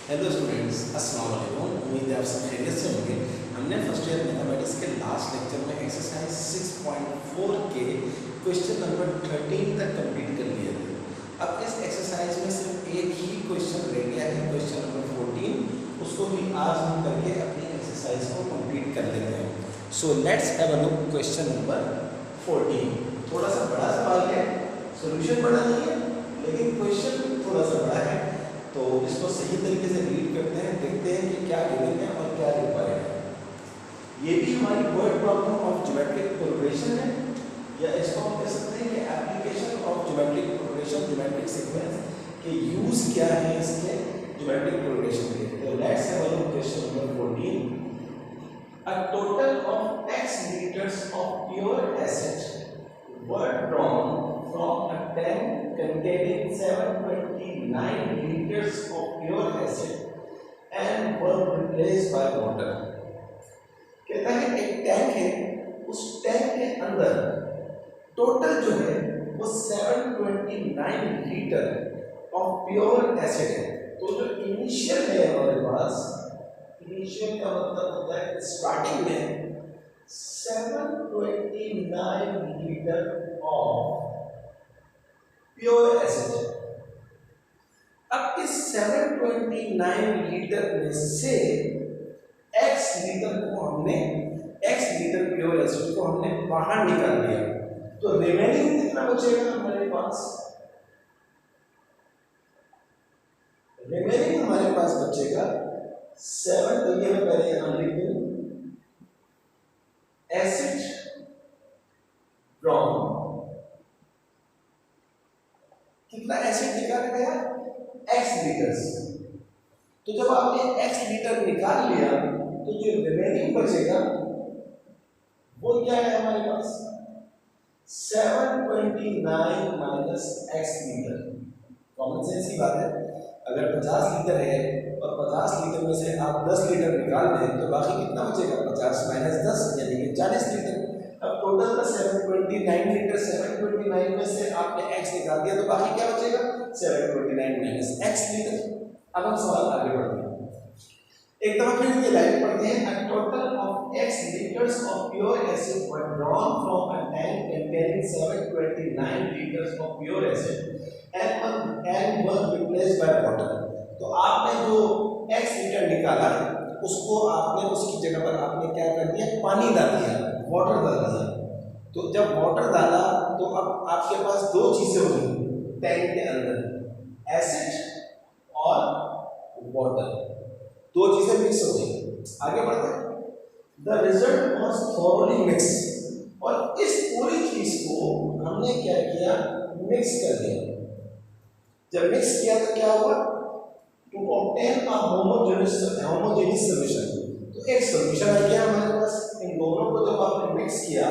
Hello students, अस्सलाम वालेकुम। उम्मीद है आप सब खैरियत से होंगे। हमने फर्स्ट ईयर मैथमेटिक्स के लास्ट लेक्चर में एक्सरसाइज 6.4 के क्वेश्चन नंबर 13 तक कंप्लीट कर लिए थे। अब इस एक्सरसाइज में सिर्फ एक ही क्वेश्चन रह गया है, क्वेश्चन नंबर 14। उसको भी आज हम करके अपनी एक्सरसाइज को कंप्लीट कर लेते हैं। So let's have a look question number 14। थोड़ा सा बड़ा सवाल है, सोल्यूशन बड़ा नहीं है, लेकिन क्वेश्चन थोड़ा सा बड़ा है। तो इसको सही तरीके से रीड करते हैं, देखते हैं कि क्या गिवन है और क्या रिक्वायर्ड है। ये भी हमारी word problem of geometric progression है, या इसको हम कह सकते हैं कि application of geometric progression, geometric sequence के यूज क्या है इसके ज्योमेट्रिक प्रोग्रेशन के। तो let's have a look question number 14। A total of x liters of pure acid were drawn from a tank containing 729 liters of pure acid and were replaced by water। कहता है एक tank है, उस tank के अंदर total जो है वो 729 लीटर ऑफ प्योर एसिड है। तो जो इनिशियल है हमारे पास, इनिशियल का मतलब होता है स्टार्टिंग में 729 लीटर ऑफ प्योर एसिड। अब इस 729 लीटर में से x लीटर को हमने, x लीटर प्योर एसिड को हमने बाहर निकाल दिया। तो रिमेनिंग कितना बचेगा हमारे पास? रिमेनिंग हमारे पास बचेगा 7। तो ये मैं पहले यहां लिख दूं, एसिड फ्रॉम, कितना एसिड निकाला गया? x litres. तो जब आपने x लीटर निकाल लिया तो जो रिमेनिंग बचेगा वो क्या है हमारे पास? 729 minus x litre. Common sense की बात है, अगर 50 लीटर है और 50 लीटर में से आप 10 लीटर निकाल दें तो बाकी कितना बचेगा? 50 माइनस 10 यानी कि 40 लीटर। अब टोटल का 729 लीटर, 729 में से आपने x निकाल दिया तो बाकी क्या बचेगा? 729 माइनस x लीटर। अब हम सवाल आगे बढ़ते हैं। एक दफा फिर ये लाइन पढ़ते हैं। A total of x liters of pure acid were drawn from a tank containing 729 liters of pure acid and were replaced by water। तो आपने जो x लीटर निकाला है उसको आपने उसकी जगह पर आपने क्या कर दिया? पानी डाल दिया, वाटर डाल दिया। तो जब वाटर डाला तो अब आपके पास दो चीजें हो गई टैंक के अंदर, एसिड और वाटर, दो चीजें मिक्स हो गई। आगे बढ़ते हैं। The result was thoroughly mix, और इस पूरी चीज को हमने क्या किया? मिक्स कर दिया। जब मिक्स किया तो क्या हुआ? To obtain a homogeneous solution. तो एक सॉल्यूशन आ गया हमारे पास। इन दोनों को जब आपने मिक्स किया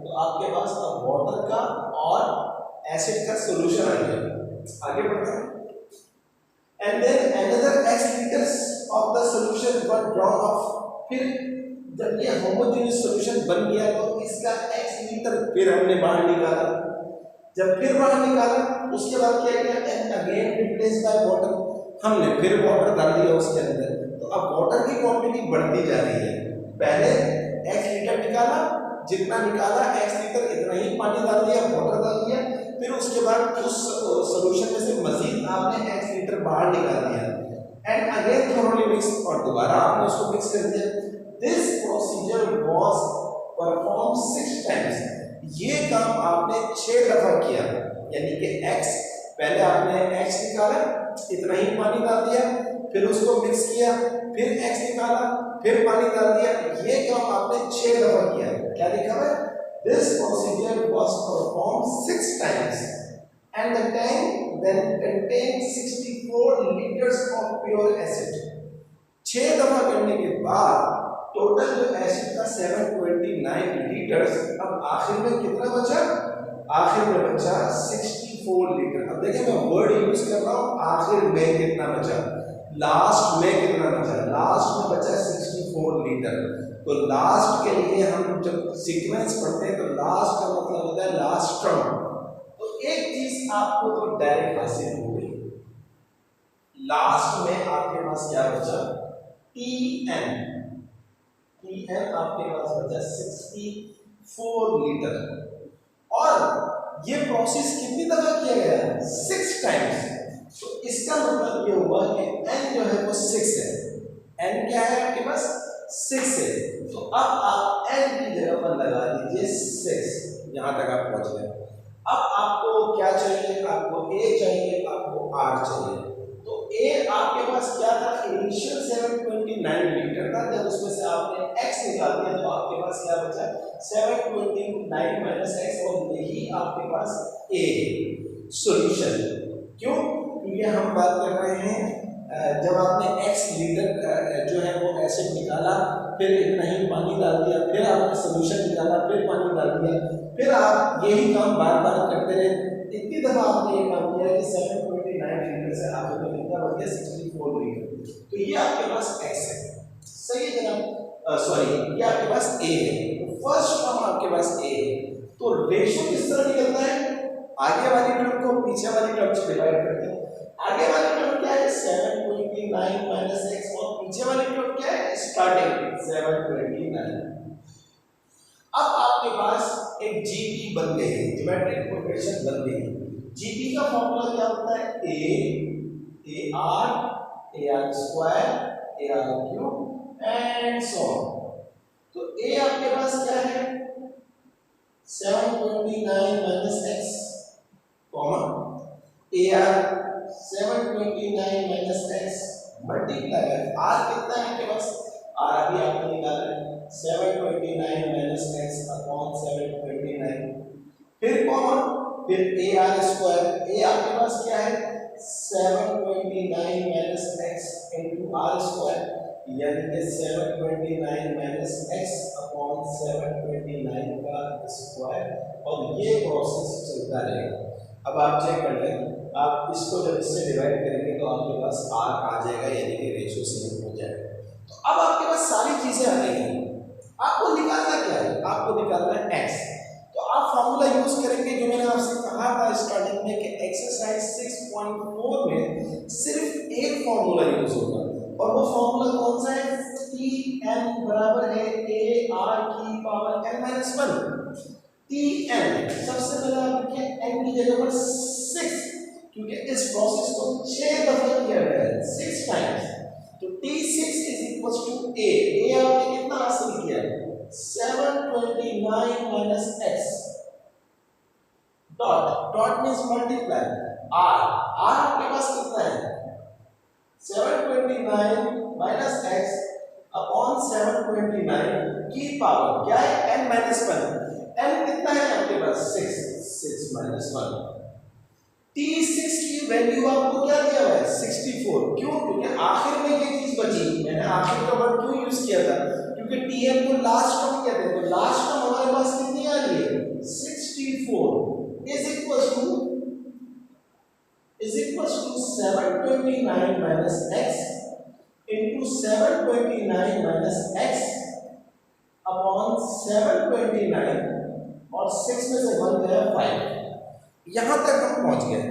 तो आपके पास अब वाटर का और एसिड का सॉल्यूशन आ गया। आगे बढ़ते हैं। And then another x liters of the solution were drawn off। फिर जब ये होमोजेनियस सॉल्यूशन बन गया तो इसका x लीटर फिर हमने बाहर निकाला। जब फिर बाहर निकाला उसके बाद क्या किया? and again replaced by water। हमने फिर वाटर डाल दिया उसके अंदर। तो अब वाटर की क्वांटिटी बढ़ती जा रही है। पहले x लीटर निकाला, जितना निकाला x लीटर इतना ही पानी डाल दिया, वाटर डाल दिया। फिर उसके बाद उस सॉल्यूशन में से मजीद आपने x लीटर बाहर निकाल दिया एंड अगेन थोरोली मिक्स, और दोबारा आपने उसको मिक्स कर दिया। This procedure was perform 6 times. ये काम आपने 6 दफा किया, यानी कि x, पहले आपने x निकाला, इतना ही पानी डाल दिया, फिर उसको मिक्स किया, फिर x निकाला, फिर पानी डाल दिया। ये काम आपने 6 दफा किया। क्या लिखा है? This procedure was performed 6 times and the tank then contained 64 liters of pure acid। 6 दफा करने के बाद टोटल जो एसिड का 729 लीटर्स, अब आखिर में कितना बचा? आखिर में बचा 64 लीटर। अब देखिए मैं वर्ड यूज कर रहा हूं, आखिर में कितना बचा, लास्ट में कितना बचा? लास्ट में बचा 64 लीटर। तो लास्ट के लिए हम जब सीक्वेंस पढ़ते हैं तो लास्ट का मतलब होता है लास्ट टर्म। तो एक चीज आपको तो डायरेक्ट हासिल हो गई, लास्ट में आपके पास क्या बचा, टी एन, टी एन आपके पास बचा 64 लीटर। और ये प्रोसेस कितनी दफा किया गया, 6 टाइम्स। तो इसका मतलब ये हुआ कि एन जो है वो 6 है, एन क्या है आपके पास 6 है। तो अब आप एन की जगह पर लगा दीजिए 6, यहां तक आप पहुंच गए। अब आपको क्या चाहिए, आपको ए चाहिए, आपको आर चाहिए। तो ए आपके पास क्या था, इनिशियल 729 लीटर था, जब उसमें से आपने एक्स निकाल दिया तो आपके पास क्या बचा, 729 माइनस एक्स, और यही आपके पास ए सॉल्यूशन। क्यों, क्योंकि हम बात कर रहे हैं जब आपने x लीटर जो है वो एसिड निकाला, फिर इतना ही पानी डाल दिया, फिर आपने सॉल्यूशन निकाला, फिर पानी डाल दिया, फिर आप यही काम बार बार करते रहे। इतनी दफा आपने ये काम किया कि 729 लीटर से आपके पास कितना बच गया, 64 लीटर। तो ये आपके पास x है, सही है जनाब, सॉरी ये आपके पास a है। तो फर्स्ट टर्म आपके पास a है। तो रेशियो किस तरह निकलता है, आगे वाली टर्म को पीछे वाली टर्म से डिवाइड करते हैं। आगे वाली टर्म क्या है, 729 माइनस एक्स, और पीछे वाली टर्म क्या है, स्टार्टिंग 729। अब आपके पास एक जीपी बन गई है, ज्योमेट्रिक प्रोग्रेशन बन गई है। जीपी का फॉर्मूला क्या होता है, a r square, a r cube and so on. तो ए आपके पास क्या है, 729 minus x, comma a r 729 minus x multiply r कितना है आपके पास, आर अभी आपने निकाला है 729 माइनस एक्स अपॉन 729, फिर कॉमा, फिर ए आर स्क्वायर, ए आपके पास क्या है 729 minus x into r square, यानी कि 729 माइनस एक्स अपॉन 729 का स्क्वायर, और ये प्रोसेस चलता रहेगा। अब आप चेक कर लें, आप इसको जब इससे डिवाइड करेंगे तो आपके पास आर आ जाएगा, यानी कि रेशियो सेम हो जाएगा। तो अब आपके पास सारी चीजें आ गई हैं, आपको निकालना क्या है, आपको निकालना है एक्स। तो आप फॉर्मूला यूज करेंगे जो मैंने आपसे कहा था स्टार्टिंग में कि एक्सरसाइज 6.4 में सिर्फ एक फॉर्मूला यूज होगा, और वो फॉर्मूला कौन सा है, टी एन बराबर है ए आर की power n minus 1। T n सबसे पहले आप लिखिए एन की जगह पर 6, क्योंकि इस प्रोसेस को 6 दफा किया गया है, 6 टाइम्स। तो T6 इज इक्वल टू ए आपने कितना हासिल किया है, 729 minus x, dot means multiply, r आपके पास कितना है 729 माइनस एक्स अपॉन 729 की पावर क्या है n माइनस 1। n कितना है आपके पास 6 माइनस 1। T6 की वैल्यू आपको क्या दिया हुआ है 64। क्यों, क्योंकि आखिर में ये चीज बची, मैंने आखिर का वर्ड क्यों यूज किया था, क्योंकि Tn को लास्ट टर्म कहते हैं, तो लास्ट टर्म हमारे पास कितनी आ रही है 64 is equals to 729 minus x into 729 minus x upon 729, और 6 में से 1 गया 5। यहां तक हम पहुंच गए।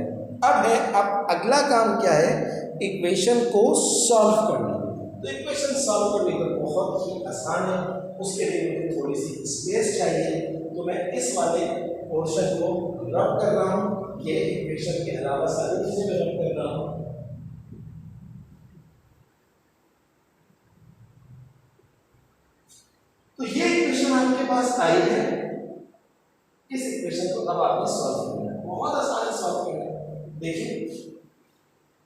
अब अगला काम क्या है, इक्वेशन को सॉल्व करना। तो इक्वेशन सॉल्व करने का बहुत ही आसान है, उसके लिए मुझे थोड़ी सी स्पेस चाहिए, तो मैं इस वाले पोर्शन को रब कर रहा हूं। ये इक्वेशन के अलावा सारी चीजें मैं रब कर रहा हूं। तो ये इक्वेशन आपके पास आई है, इस इक्वेशन को अब आपने सॉल्व करना है, बहुत आसान है सॉल्व करना। देखिए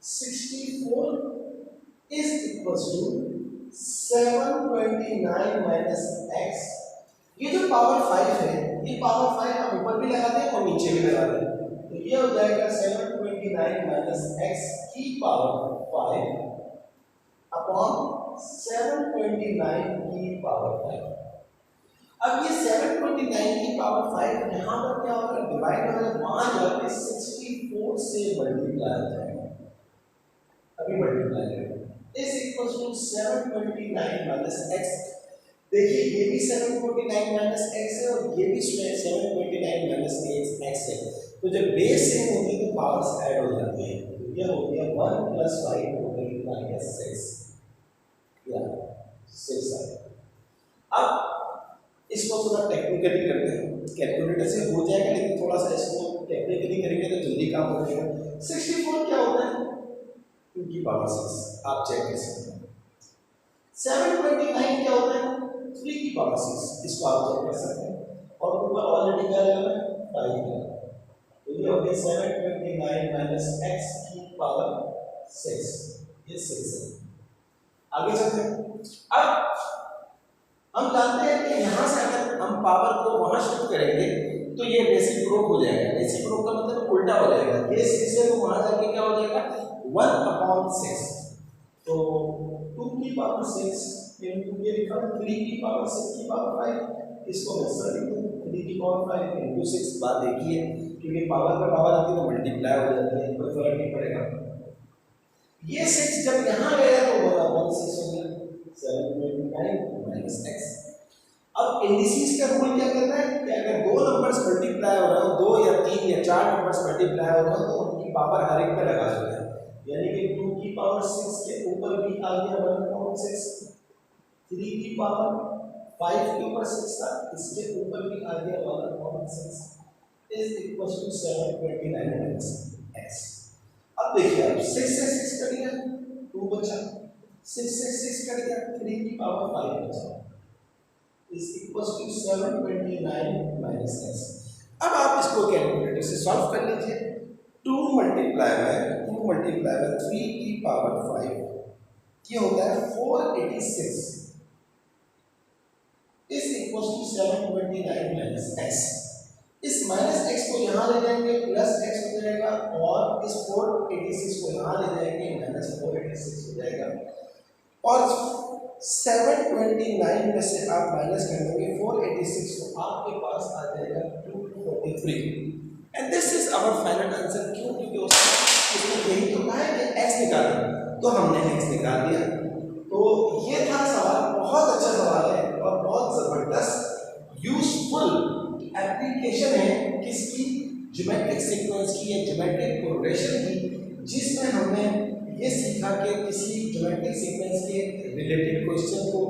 64 is equals to 729 minus x, ये जो पावर 5 है, ये पावर 5 हम ऊपर भी लगा दें और नीचे भी लगा दें, तो ये हो जाएगा 729 माइनस x की पावर 5 अपॉन 729 की पावर 5। अब ये 729 की पावर 5 यहाँ पर क्या होगा, डिवाइड होगा, वहां जाके 64 से मल्टीप्लाई हो जाएगा, अभी मल्टीप्लाई करेंगे is equals to 729 minus x। देखिए ये भी 729 माइनस x है और ये भी 729 माइनस x है, तो जब बेस सेम होती है तो पावर्स ऐड हो जाती है। ये हो गया 1 + 5 टोटल कितना आ गया 6 या 6 आ गया। अब इसको थोड़ा टेक्निकली करते हैं, कैलकुलेटर से हो जाएगा लेकिन थोड़ा सा इसको टेक्निकली करेंगे तो जल्दी काम हो जाएगा। 64 क्या होता है 2 की पावर 6, आप चेक कर सकते हैं। 729 क्या होता है 3 की पावर 6, इसको आप चेक कर सकते हैं। और ऊपर ऑलरेडी क्या लिया है 5 है, तो ये हो गया 729 - x की पावर 6, ये 6 है। आगे चलते हैं। अब हम जानते हैं कि यहाँ से अगर हम पावर को वहां शिफ्ट करेंगे तो ये रेसिप्रोक हो जाएगा। रेसिप्रोक का मतलब उल्टा हो जाएगा, ये 6 है तो वहां जाके क्या हो जाएगा 1/6, तो 2 की पावर 6 इनटू ये लिखा 3 की पावर 6 की पावर 5, इसको मैं सर लिख दूं 3 की पावर 5 इनटू 6। बात देखिए क्योंकि पावर पे पावर आती है तो मल्टीप्लाई हो जाती है, कोई फर्क नहीं पड़ेगा। ये 6 जब यहाँ गया तो 1/6 हो गया 729 - x। अब इंडिसेस का रूल क्या कहता है कि अगर दो नंबर्स मल्टीप्लाई हो रहे हो, 2 या 3 या 4 नंबर्स मल्टीप्लाई हो रहे हो तो उनकी पावर हर एक पे लगा देते हैं, यानी कि 2 की पावर 6 के ऊपर भी आ गया 1/6, 3 की पावर 5 के ऊपर 6 था, इसके ऊपर भी आ गया 1/6 इज इक्वल टू 729 - x। अब देखिए अब 6 से 6 कट गया 2 बचा, 6 से 6 कट गया 3 की पावर 5 बचा is equals to 729 - x। अब आप इसको कैलकुलेटर से सॉल्व कर लीजिए। 2 × 3 की पावर 5 ये होता है 486 is equals to 729 - x। इस माइनस x को यहाँ ले जाएंगे प्लस x हो जाएगा और इस 486 को यहाँ ले जाएंगे माइनस 486 हो जाएगा और 729 में से आप माइनस कर देंगे 486 तो आपके पास आ जाएगा 243 and this is our final answer. क्यों? क्योंकि उसने यही तो कहा है कि x निकालना, तो हमने x निकाल दिया। तो ये था सवाल, बहुत अच्छा सवाल है और बहुत जबरदस्त यूजफुल एप्लीकेशन है किसकी, ज्योमेट्रिक सीक्वेंस की या ज्योमेट्रिक प्रोग्रेशन की, जिसमें हमने ये सीखा कि किसी ज्योमेट्रिक सीक्वेंस के रिलेटेड क्वेश्चन को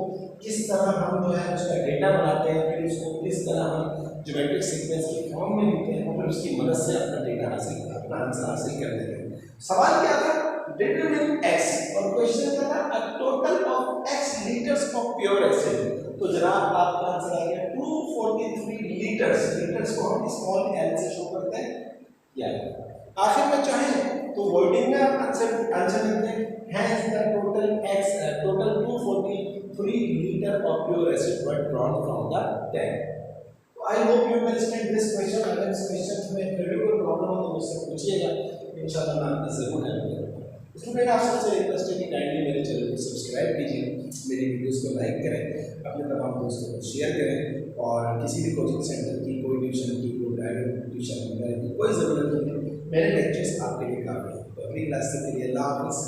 किस तरह हम जो है उसका डेटा बनाते हैं, फिर उसको किस तरह हम ज्योमेट्रिक सीक्वेंस की फॉर्म में लिखते हैं और फिर उसकी मदद से अपना डेटा हासिल अपना आंसर हासिल कर देते हैं। सवाल क्या था, डिटरमिन x और क्वेश्चन क्या था, a total of x litres of pure acid. तो जनाब आपका आंसर आ गया 243 लीटर्स। लीटर्स को हम स्मॉल l से शो करते हैं। या आखिर में चाहें तो वर्डिंग में आप आंसर लिखते हैं hence the total 243 liter of pure acid were drawn from the tank। तो I hope you understand this question. अगर इस क्वेश्चन में फिर कोई प्रॉब्लम हो तो मुझसे पूछिएगा, इंशाल्लाह मैं आपकी जरूर हेल्प करूंगा। स्टूडेंट आप सबसे रिक्वेस्ट है कि काइंडली मेरे चैनल को सब्सक्राइब कीजिए, मेरी वीडियोस को लाइक करें, अपने तमाम दोस्तों को शेयर करें और किसी भी कोचिंग सेंटर की, कोई ट्यूशन की, कोई प्राइवेट ट्यूशन वगैरह की कोई ज़रूरत नहीं है, मेरे लेक्चर्स आपके लिए काफ़ी है। तो अगली क्लास के लिए अल्लाह हाफ़िज़।